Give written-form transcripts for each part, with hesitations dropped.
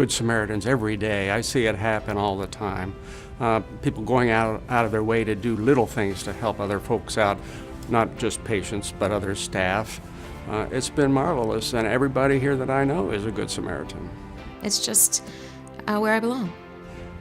Good Samaritans every day. I see it happen all the time. People going out of their way to do little things to help other folks out, not just patients, but other staff. It's been marvelous, and everybody here that I know is a Good Samaritan. It's just where I belong.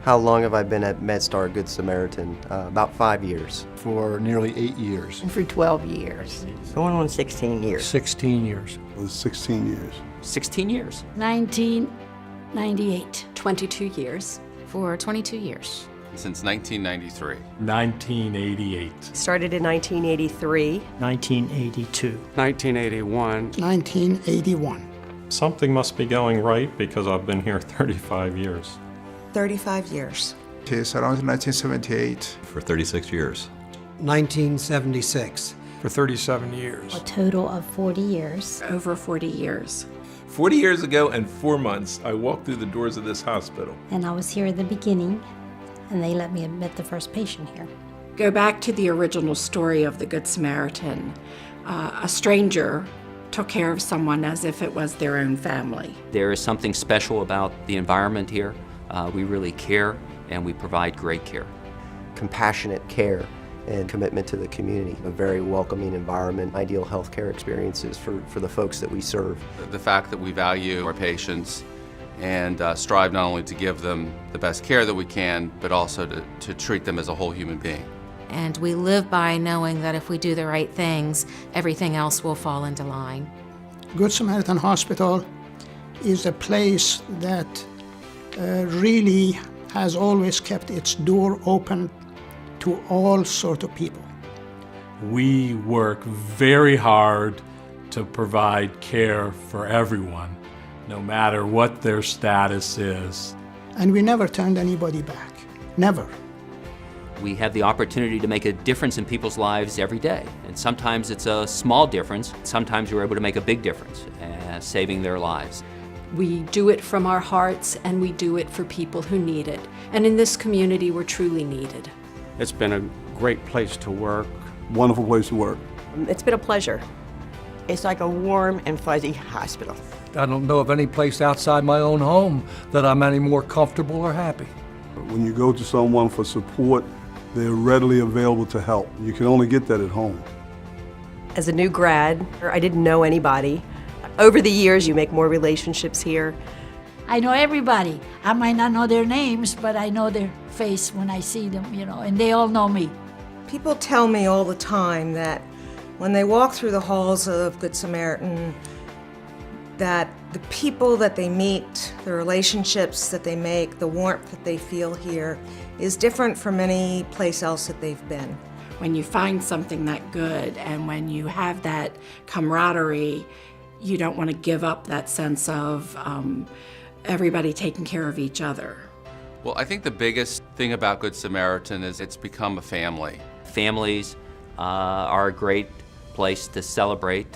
How long have I been at MedStar Good Samaritan? About 5 years. For nearly 8 years. For 12 years. Going on 16 years. 16 years. It was 16 years. 16 years. 1998. 22 years. For 22 years. Since 1993. 1988. Started in 1983. 1982. 1981. 1981. Something must be going right because I've been here 35 years. 35 years. It's around 1978. For 36 years. 1976. For 37 years. A total of 40 years. Over 40 years. 40 years ago and 4 months, I walked through the doors of this hospital. And I was here at the beginning, and they let me admit the first patient here. Go back to the original story of the Good Samaritan. A stranger took care of someone as if it was their own family. There is something special about the environment here. We really care, and we provide great care. Compassionate care and commitment to the community. A very welcoming environment, ideal healthcare experiences for the folks that we serve. The fact that we value our patients and strive not only to give them the best care that we can, but also to treat them as a whole human being. And we live by knowing that if we do the right things, everything else will fall into line. Good Samaritan Hospital is a place that really has always kept its door open to all sorts of people. We work very hard to provide care for everyone, no matter what their status is. And we never turned anybody back. Never. We have the opportunity to make a difference in people's lives every day. And sometimes it's a small difference. Sometimes we're able to make a big difference, saving their lives. We do it from our hearts, and we do it for people who need it. And in this community, we're truly needed. It's been a great place to work. Wonderful place to work. It's been a pleasure. It's like a warm and fuzzy hospital. I don't know of any place outside my own home that I'm any more comfortable or happy. When you go to someone for support, they're readily available to help. You can only get that at home. As a new grad, I didn't know anybody. Over the years, you make more relationships here. I know everybody. I might not know their names, but I know their face when I see them, and they all know me. People tell me all the time that when they walk through the halls of Good Samaritan, that the people that they meet, the relationships that they make, the warmth that they feel here is different from any place else that they've been. When you find something that good and when you have that camaraderie, you don't want to give up that sense of everybody taking care of each other. Well, I think the biggest thing about Good Samaritan is it's become a family. Families are a great place to celebrate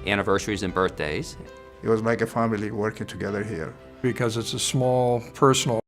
anniversaries and birthdays. It was like a family working together here. Because it's a small, personal